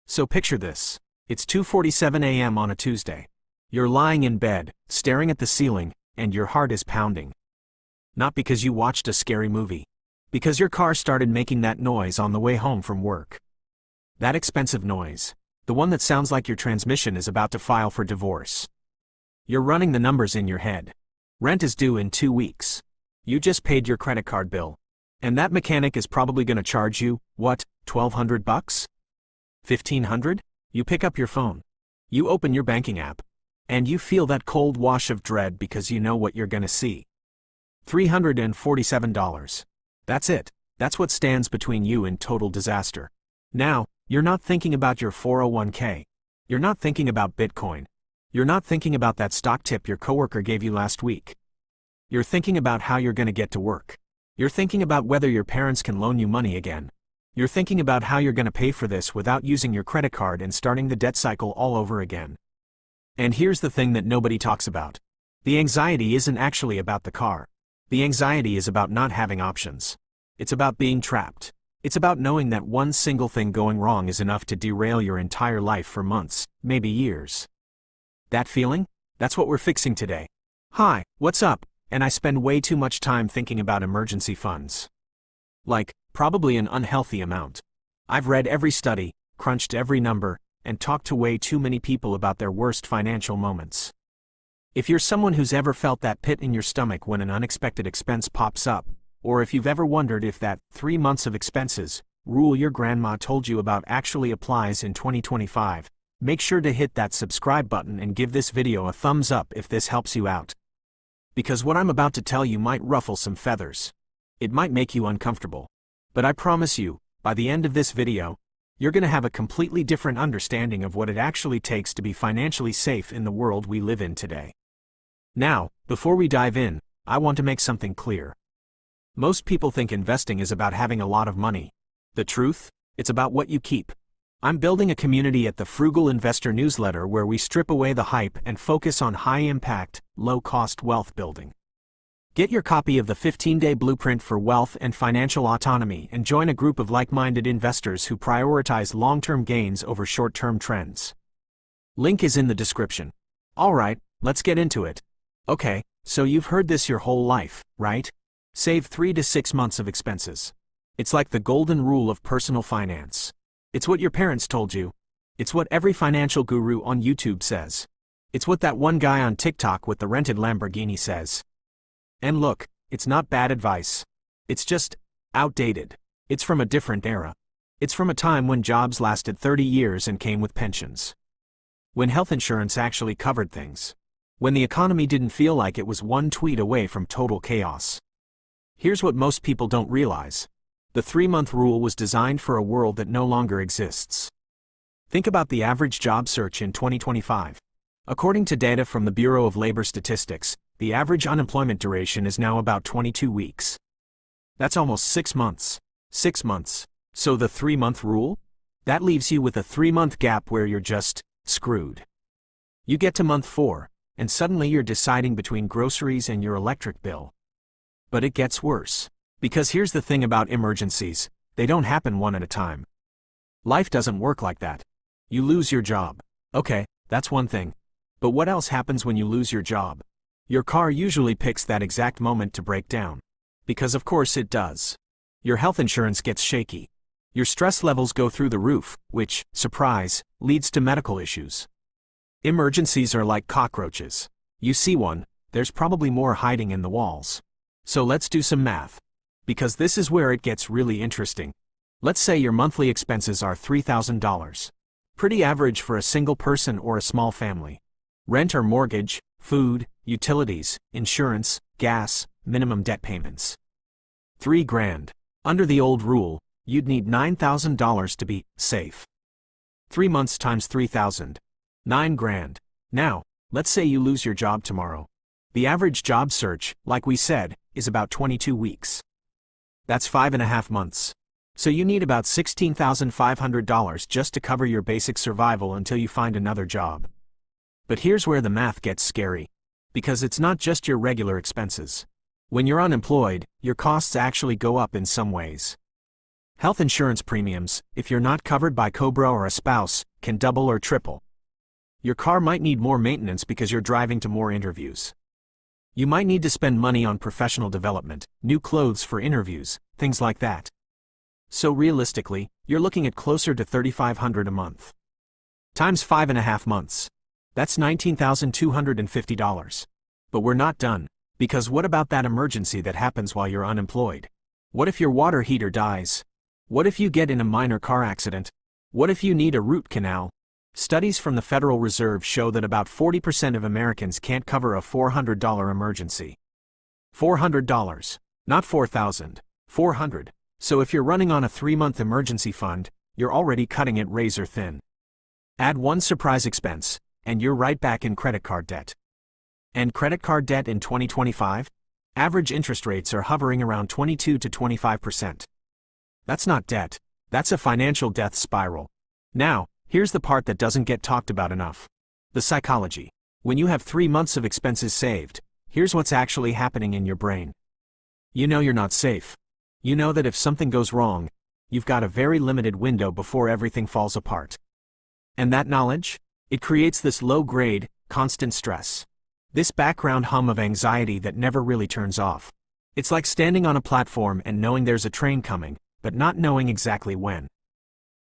So picture this. It's 2:47 a.m. on a Tuesday. You're lying in bed, staring at the ceiling, and your heart is pounding. Not because you watched a scary movie. Because your car started making that noise on the way home from work. That expensive noise. The one that sounds like your transmission is about to file for divorce. You're running the numbers in your head. Rent is due in 2 weeks. You just paid your credit card bill. And that mechanic is probably going to charge you, what, $1,200 bucks? $1,500? You pick up your phone. You open your banking app. And you feel that cold wash of dread because you know what you're going to see. $347. That's it. That's what stands between you and total disaster. Now, you're not thinking about your 401k. You're not thinking about Bitcoin. You're not thinking about that stock tip your coworker gave you last week. You're thinking about how you're going to get to work. You're thinking about whether your parents can loan you money again. You're thinking about how you're going to pay for this without using your credit card and starting the debt cycle all over again. And here's the thing that nobody talks about. The anxiety isn't actually about the car. The anxiety is about not having options. It's about being trapped. It's about knowing that one single thing going wrong is enough to derail your entire life for months, maybe years. That feeling? That's what we're fixing today. Hi, what's up? And I spend way too much time thinking about emergency funds. Like, probably an unhealthy amount. I've read every study, crunched every number, and talked to way too many people about their worst financial moments. If you're someone who's ever felt that pit in your stomach when an unexpected expense pops up, or if you've ever wondered if that 3 months of expenses rule your grandma told you about actually applies in 2025, make sure to hit that subscribe button and give this video a thumbs up if this helps you out. Because what I'm about to tell you might ruffle some feathers. It might make you uncomfortable. But I promise you, by the end of this video, you're going to have a completely different understanding of what it actually takes to be financially safe in the world we live in today. Now, before we dive in, I want to make something clear. Most people think investing is about having a lot of money. The truth? It's about what you keep. I'm building a community at the Frugal Investor newsletter where we strip away the hype and focus on high-impact, low-cost wealth building. Get your copy of the 15-day blueprint for wealth and financial autonomy and join a group of like-minded investors who prioritize long-term gains over short-term trends. Link is in the description. Alright, let's get into it. Okay, so you've heard this your whole life, right? Save 3 to 6 months of expenses. It's like the golden rule of personal finance. It's what your parents told you. It's what every financial guru on YouTube says. It's what that one guy on TikTok with the rented Lamborghini says. And look, it's not bad advice. It's just outdated. It's from a different era. It's from a time when jobs lasted 30 years and came with pensions. When health insurance actually covered things. When the economy didn't feel like it was one tweet away from total chaos. Here's what most people don't realize. The 3-month rule was designed for a world that no longer exists. Think about the average job search in 2025. According to data from the Bureau of Labor Statistics, the average unemployment duration is now about 22 weeks. That's almost 6 months. 6 months. So the 3-month rule? That leaves you with a 3-month gap where you're just screwed. You get to month 4, and suddenly you're deciding between groceries and your electric bill. But it gets worse. Because here's the thing about emergencies, they don't happen one at a time. Life doesn't work like that. You lose your job. Okay, that's one thing. But what else happens when you lose your job? Your car usually picks that exact moment to break down. Because of course it does. Your health insurance gets shaky. Your stress levels go through the roof, which, surprise, leads to medical issues. Emergencies are like cockroaches. You see one, there's probably more hiding in the walls. So let's do some math. Because this is where it gets really interesting. Let's say your monthly expenses are $3,000. Pretty average for a single person or a small family. Rent or mortgage, food, utilities, insurance, gas, minimum debt payments. $3,000. Under the old rule, you'd need $9,000 to be safe. 3 months times 3,000. $9,000. Now, let's say you lose your job tomorrow. The average job search, like we said, is about 22 weeks. That's 5.5 months. So you need about $16,500 just to cover your basic survival until you find another job. But here's where the math gets scary. Because it's not just your regular expenses. When you're unemployed, your costs actually go up in some ways. Health insurance premiums, if you're not covered by Cobra or a spouse, can double or triple. Your car might need more maintenance because you're driving to more interviews. You might need to spend money on professional development, new clothes for interviews, things like that. So realistically, you're looking at closer to $3,500 a month. Times 5.5 months. That's $19,250. But we're not done, because what about that emergency that happens while you're unemployed? What if your water heater dies? What if you get in a minor car accident? What if you need a root canal? Studies from the Federal Reserve show that about 40% of Americans can't cover a $400 emergency. $400. Not $4,000. $400. So if you're running on a 3-month emergency fund, you're already cutting it razor thin. Add one surprise expense, and you're right back in credit card debt. And credit card debt in 2025? Average interest rates are hovering around 22 to 25%. That's not debt. That's a financial death spiral. Now, here's the part that doesn't get talked about enough. The psychology. When you have 3 months of expenses saved, here's what's actually happening in your brain. You know you're not safe. You know that if something goes wrong, you've got a very limited window before everything falls apart. And that knowledge? It creates this low-grade, constant stress. This background hum of anxiety that never really turns off. It's like standing on a platform and knowing there's a train coming, but not knowing exactly when.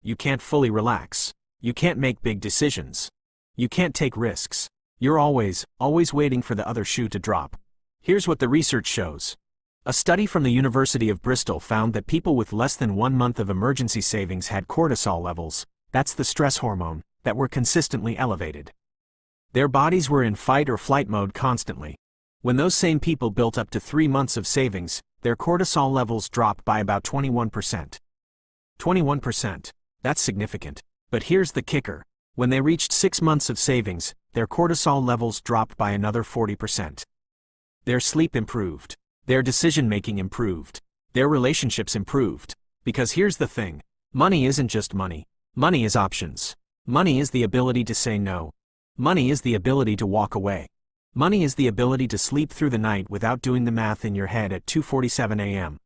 You can't fully relax. You can't make big decisions. You can't take risks. You're always waiting for the other shoe to drop. Here's what the research shows. A study from the University of Bristol found that people with less than 1 month of emergency savings had cortisol levels, that's the stress hormone, that were consistently elevated. Their bodies were in fight or flight mode constantly. When those same people built up to 3 months of savings, their cortisol levels dropped by about 21%. 21%. That's significant. But here's the kicker. When they reached 6 months of savings, their cortisol levels dropped by another 40%. Their sleep improved. Their decision-making improved. Their relationships improved. Because here's the thing. Money isn't just money. Money is options. Money is the ability to say no. Money is the ability to walk away. Money is the ability to sleep through the night without doing the math in your head at 2:47 a.m.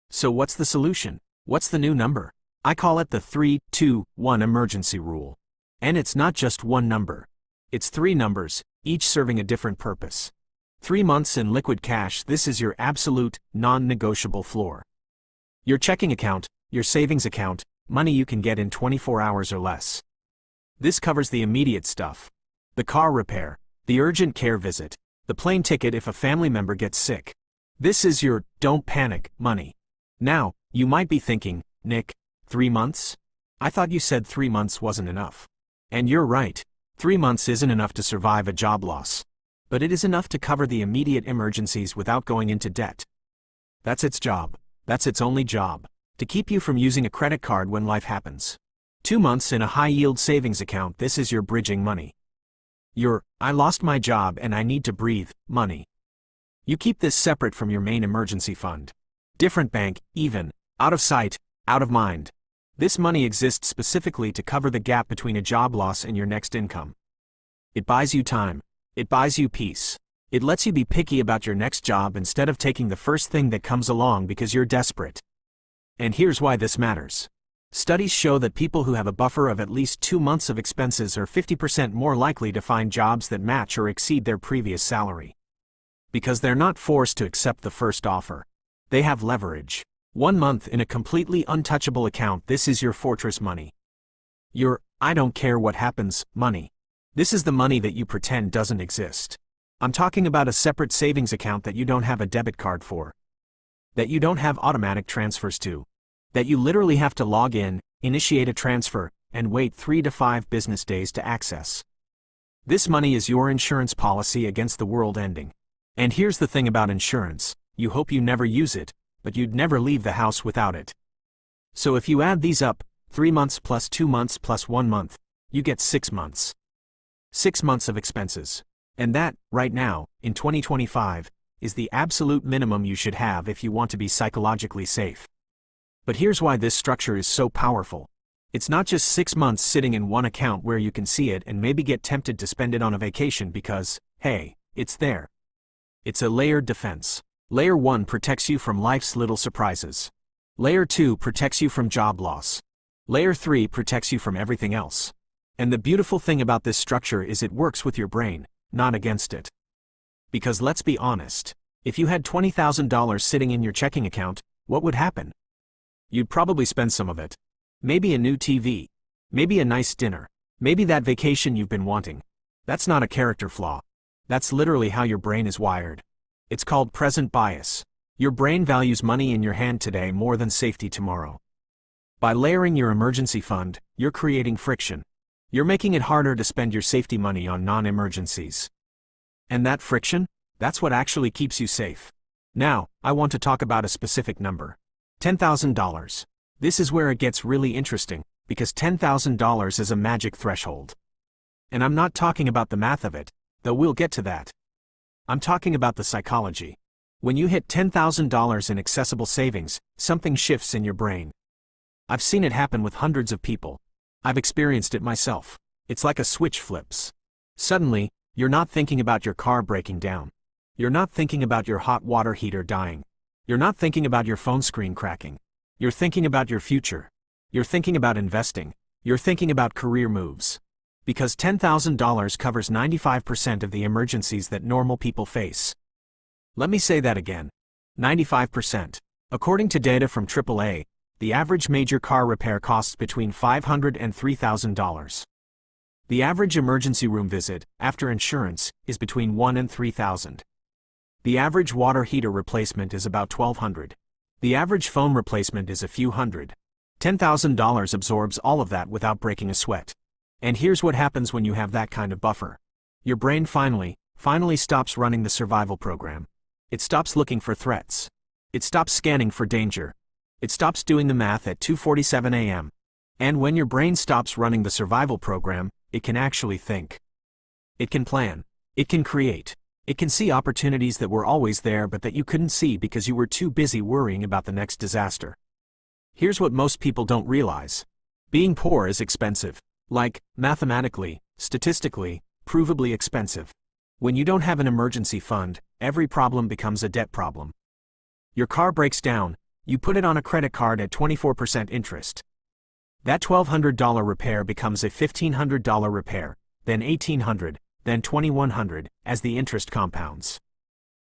So what's the solution? What's the new number? I call it the 3-2-1 emergency rule. And it's not just one number. It's 3 numbers, each serving a different purpose. 3 months in liquid cash, this is your absolute, non-negotiable floor. Your checking account, your savings account, money you can get in 24 hours or less. This covers the immediate stuff. The car repair, the urgent care visit, the plane ticket if a family member gets sick. This is your don't panic money. Now, you might be thinking, Nick, 3 months? I thought you said 3 months wasn't enough. And you're right, 3 months isn't enough to survive a job loss. But it is enough to cover the immediate emergencies without going into debt. That's its job. That's its only job. To keep you from using a credit card when life happens. 2 months in a high-yield savings account, this is your bridging money. Your, I lost my job and I need to breathe, money. You keep this separate from your main emergency fund. Different bank, even, out of sight, out of mind. This money exists specifically to cover the gap between a job loss and your next income. It buys you time. It buys you peace. It lets you be picky about your next job instead of taking the first thing that comes along because you're desperate. And here's why this matters. Studies show that people who have a buffer of at least 2 months of expenses are 50% more likely to find jobs that match or exceed their previous salary. Because they're not forced to accept the first offer. They have leverage. 1 month in a completely untouchable account, this is your fortress money. Your, I don't care what happens, money. This is the money that you pretend doesn't exist. I'm talking about a separate savings account that you don't have a debit card for. That you don't have automatic transfers to. That you literally have to log in, initiate a transfer, and wait 3 to 5 business days to access. This money is your insurance policy against the world ending. And here's the thing about insurance, you hope you never use it, but you'd never leave the house without it. So if you add these up, 3 months plus 2 months plus 1 month, you get 6 months. 6 months of expenses. And that, right now, in 2025, is the absolute minimum you should have if you want to be psychologically safe. But here's why this structure is so powerful. It's not just 6 months sitting in one account where you can see it and maybe get tempted to spend it on a vacation because, hey, it's there. It's a layered defense. Layer 1 protects you from life's little surprises. Layer 2 protects you from job loss. Layer 3 protects you from everything else. And the beautiful thing about this structure is it works with your brain, not against it. Because let's be honest, if you had $20,000 sitting in your checking account, what would happen? You'd probably spend some of it. Maybe a new TV. Maybe a nice dinner. Maybe that vacation you've been wanting. That's not a character flaw. That's literally how your brain is wired. It's called present bias. Your brain values money in your hand today more than safety tomorrow. By layering your emergency fund, you're creating friction. You're making it harder to spend your safety money on non-emergencies. And that friction? That's what actually keeps you safe. Now, I want to talk about a specific number. $10,000. This is where it gets really interesting, because $10,000 is a magic threshold. And I'm not talking about the math of it, though we'll get to that. I'm talking about the psychology. When you hit $10,000 in accessible savings, something shifts in your brain. I've seen it happen with hundreds of people. I've experienced it myself. It's like a switch flips. Suddenly, you're not thinking about your car breaking down. You're not thinking about your hot water heater dying. You're not thinking about your phone screen cracking. You're thinking about your future. You're thinking about investing. You're thinking about career moves. Because $10,000 covers 95% of the emergencies that normal people face. Let me say that again. 95%. According to data from AAA, the average major car repair costs between $500 and $3,000. The average emergency room visit, after insurance, is between $1,000 and $3,000. The average water heater replacement is about $1,200. The average phone replacement is a few hundred. $10,000 absorbs all of that without breaking a sweat. And here's what happens when you have that kind of buffer. Your brain finally stops running the survival program. It stops looking for threats. It stops scanning for danger. It stops doing the math at 2:47 a.m. And when your brain stops running the survival program, it can actually think. It can plan. It can create. It can see opportunities that were always there but that you couldn't see because you were too busy worrying about the next disaster. Here's what most people don't realize. Being poor is expensive. Like, mathematically, statistically, provably expensive. When you don't have an emergency fund, every problem becomes a debt problem. Your car breaks down, you put it on a credit card at 24% interest. That $1,200 repair becomes a $1,500 repair, then $1,800, then $2,100, as the interest compounds.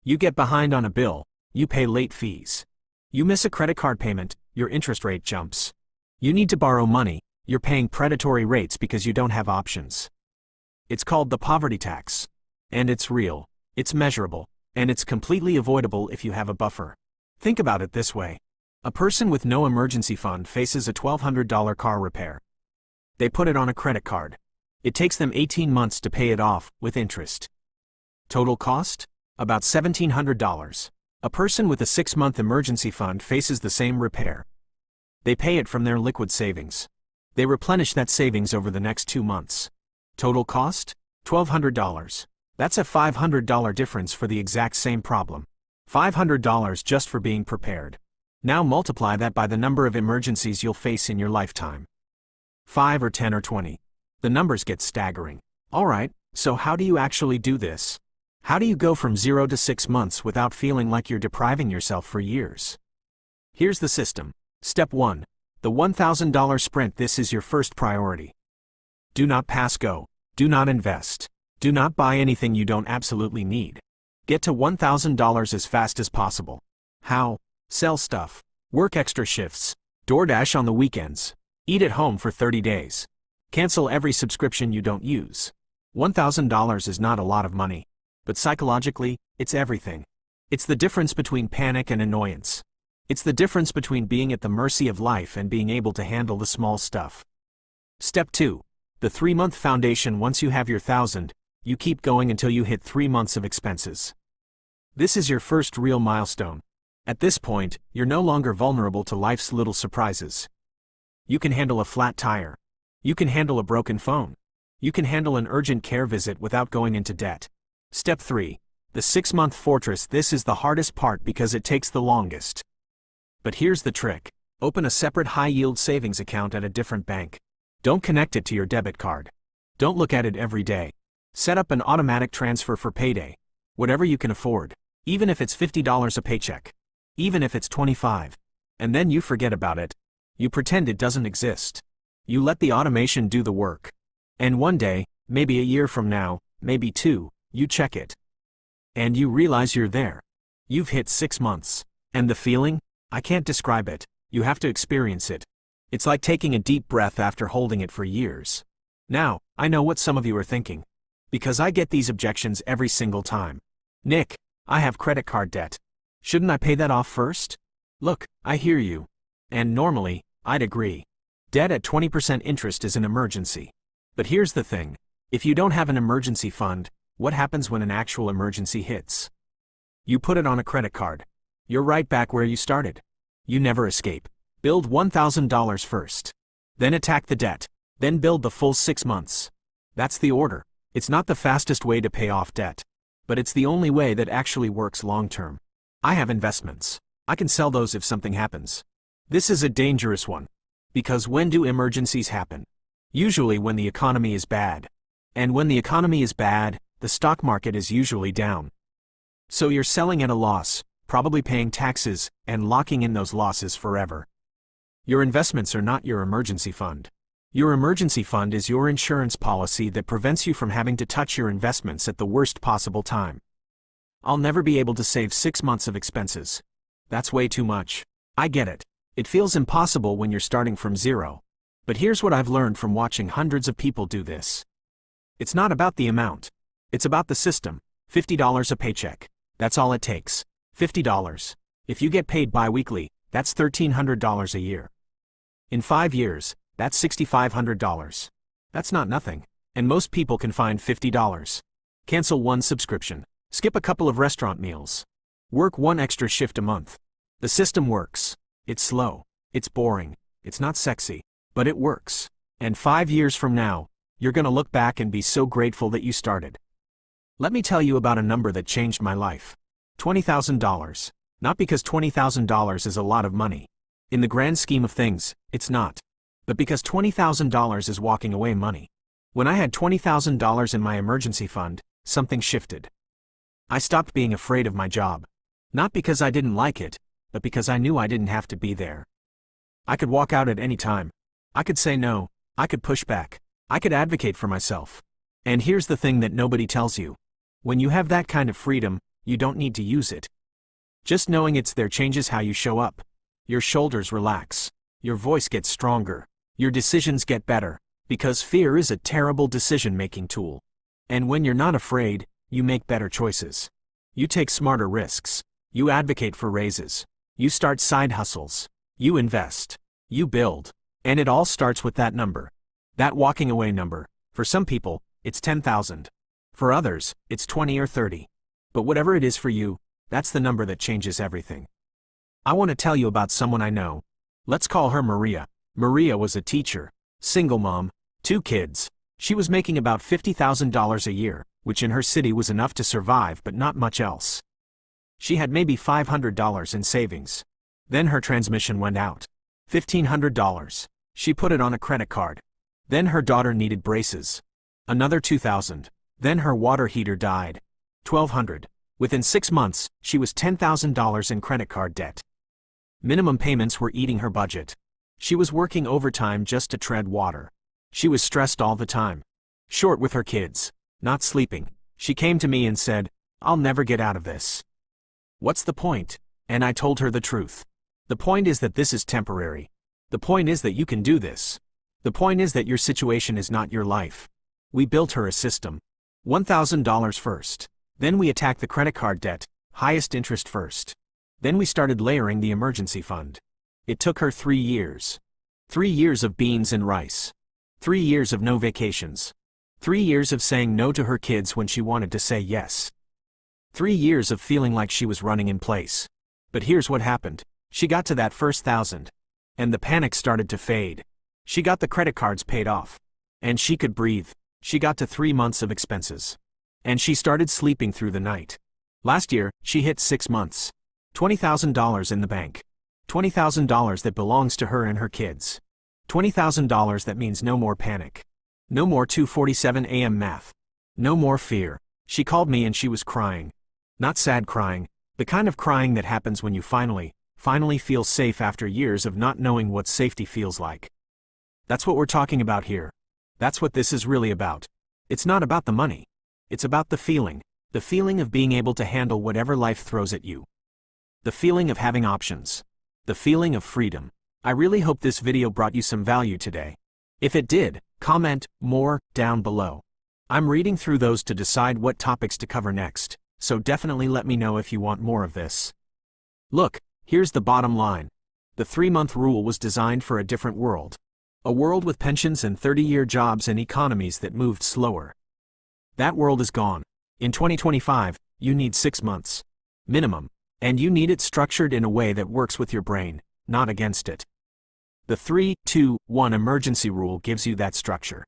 You get behind on a bill, you pay late fees. You miss a credit card payment, your interest rate jumps. You need to borrow money, you're paying predatory rates because you don't have options. It's called the poverty tax. And it's real, it's measurable, and it's completely avoidable if you have a buffer. Think about it this way. A person with no emergency fund faces a $1,200 car repair. They put it on a credit card. It takes them 18 months to pay it off, with interest. Total cost? About $1,700. A person with a 6-month emergency fund faces the same repair. They pay it from their liquid savings. They replenish that savings over the next 2 months. Total cost? $1,200. That's a $500 difference for the exact same problem. $500 just for being prepared. Now multiply that by the number of emergencies you'll face in your lifetime. 5 or 10 or 20. The numbers get staggering. Alright, so how do you actually do this? How do you go from 0 to 6 months without feeling like you're depriving yourself for years? Here's the system. Step 1. The $1,000 sprint. This is your first priority. Do not pass go. Do not invest. Do not buy anything you don't absolutely need. Get to $1,000 as fast as possible. How? Sell stuff. Work extra shifts. DoorDash on the weekends. Eat at home for 30 days. Cancel every subscription you don't use. $1,000 is not a lot of money. But psychologically, it's everything. It's the difference between panic and annoyance. It's the difference between being at the mercy of life and being able to handle the small stuff. Step 2. The 3-month foundation. Once you have your 1,000, you keep going until you hit 3 months of expenses. This is your first real milestone. At this point, you're no longer vulnerable to life's little surprises. You can handle a flat tire. You can handle a broken phone. You can handle an urgent care visit without going into debt. Step 3. The 6-month fortress. This is the hardest part because it takes the longest. But here's the trick. Open a separate high-yield savings account at a different bank. Don't connect it to your debit card. Don't look at it every day. Set up an automatic transfer for payday. Whatever you can afford. Even if it's $50 a paycheck. Even if it's $25. And then you forget about it. You pretend it doesn't exist. You let the automation do the work. And one day, maybe a year from now, maybe 2, you check it. And you realize you're there. You've hit 6 months. And the feeling? I can't describe it. You have to experience it. It's like taking a deep breath after holding it for years. Now, I know what some of you are thinking. Because I get these objections every single time. Nick, I have credit card debt. Shouldn't I pay that off first? Look, I hear you. And normally, I'd agree. Debt at 20% interest is an emergency. But here's the thing. If you don't have an emergency fund, what happens when an actual emergency hits? You put it on a credit card. You're right back where you started. You never escape. Build $1,000 first. Then attack the debt. Then build the full 6 months. That's the order. It's not the fastest way to pay off debt. But it's the only way that actually works long term. I have investments. I can sell those if something happens. This is a dangerous one. Because when do emergencies happen? Usually when the economy is bad. And when the economy is bad, the stock market is usually down. So you're selling at a loss, probably paying taxes, and locking in those losses forever. Your investments are not your emergency fund. Your emergency fund is your insurance policy that prevents you from having to touch your investments at the worst possible time. I'll never be able to save 6 months of expenses. That's way too much. I get it. It feels impossible when you're starting from zero. But here's what I've learned from watching hundreds of people do this. It's not about the amount. It's about the system. $50 a paycheck. That's all it takes. $50. If you get paid bi-weekly, that's $1,300 a year. In 5 years, that's $6,500. That's not nothing. And most people can find $50. Cancel one subscription. Skip a couple of restaurant meals. Work one extra shift a month. The system works. It's slow. It's boring. It's not sexy. But it works. And 5 years from now, you're gonna look back and be so grateful that you started. Let me tell you about a number that changed my life. $20,000. Not because $20,000 is a lot of money. In the grand scheme of things, it's not. But because $20,000 is walking away money. When I had $20,000 in my emergency fund, something shifted. I stopped being afraid of my job. Not because I didn't like it, but because I knew I didn't have to be there. I could walk out at any time. I could say no. I could push back. I could advocate for myself. And here's the thing that nobody tells you. When you have that kind of freedom, you don't need to use it. Just knowing it's there changes how you show up. Your shoulders relax. Your voice gets stronger. Your decisions get better. Because fear is a terrible decision-making tool. And when you're not afraid, you make better choices. You take smarter risks. You advocate for raises. You start side hustles. You invest. You build. And it all starts with that number. That walking away number. For some people, it's 10,000. For others, it's 20 or 30. But whatever it is for you, that's the number that changes everything. I want to tell you about someone I know. Let's call her Maria. Maria was a teacher, single mom, 2 kids. She was making about $50,000 a year, which in her city was enough to survive but not much else. She had maybe $500 in savings. Then her transmission went out. $1,500. She put it on a credit card. Then her daughter needed braces. Another $2,000. Then her water heater died. $1,200. Within 6 months, she was $10,000 in credit card debt. Minimum payments were eating her budget. She was working overtime just to tread water. She was stressed all the time. Short with her kids. Not sleeping. She came to me and said, "I'll never get out of this." What's the point? And I told her the truth. The point is that this is temporary. The point is that you can do this. The point is that your situation is not your life. We built her a system. $1,000 first. Then we attacked the credit card debt, highest interest first. Then we started layering the emergency fund. It took her 3 years. 3 years of beans and rice. 3 years of no vacations. 3 years of saying no to her kids when she wanted to say yes. 3 years of feeling like she was running in place. But here's what happened. She got to that first 1,000. And the panic started to fade. She got the credit cards paid off. And she could breathe. She got to 3 months of expenses. And she started sleeping through the night. Last year, she hit 6 months. $20,000 in the bank. $20,000 that belongs to her and her kids. $20,000 that means no more panic. No more 2:47 a.m. math. No more fear. She called me and she was crying. Not sad crying, the kind of crying that happens when you finally, finally feel safe after years of not knowing what safety feels like. That's what we're talking about here. That's what this is really about. It's not about the money. It's about the feeling of being able to handle whatever life throws at you. The feeling of having options. The feeling of freedom. I really hope this video brought you some value today. If it did, comment more down below. I'm reading through those to decide what topics to cover next, so definitely let me know if you want more of this. Look, here's the bottom line. The 3-month rule was designed for a different world. A world with pensions and 30-year jobs and economies that moved slower. That world is gone. In 2025, you need 6 months. Minimum. And you need it structured in a way that works with your brain, not against it. The 3-2-1 emergency rule gives you that structure.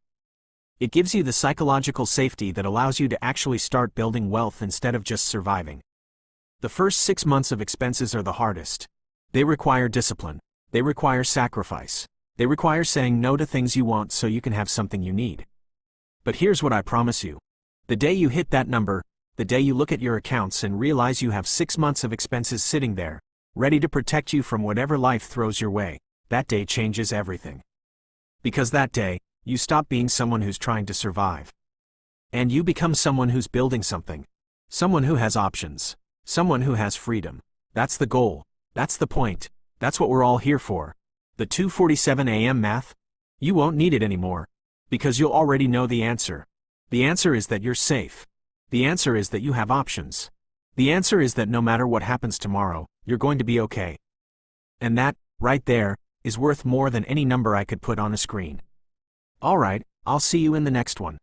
It gives you the psychological safety that allows you to actually start building wealth instead of just surviving. The first 6 months of expenses are the hardest. They require discipline. They require sacrifice. They require saying no to things you want so you can have something you need. But here's what I promise you. The day you hit that number, the day you look at your accounts and realize you have 6 months of expenses sitting there, ready to protect you from whatever life throws your way, that day changes everything. Because that day, you stop being someone who's trying to survive. And you become someone who's building something. Someone who has options. Someone who has freedom. That's the goal. That's the point. That's what we're all here for. The 2:47 a.m. math? You won't need it anymore. Because you'll already know the answer. The answer is that you're safe. The answer is that you have options. The answer is that no matter what happens tomorrow, you're going to be okay. And that, right there, is worth more than any number I could put on a screen. Alright, I'll see you in the next one.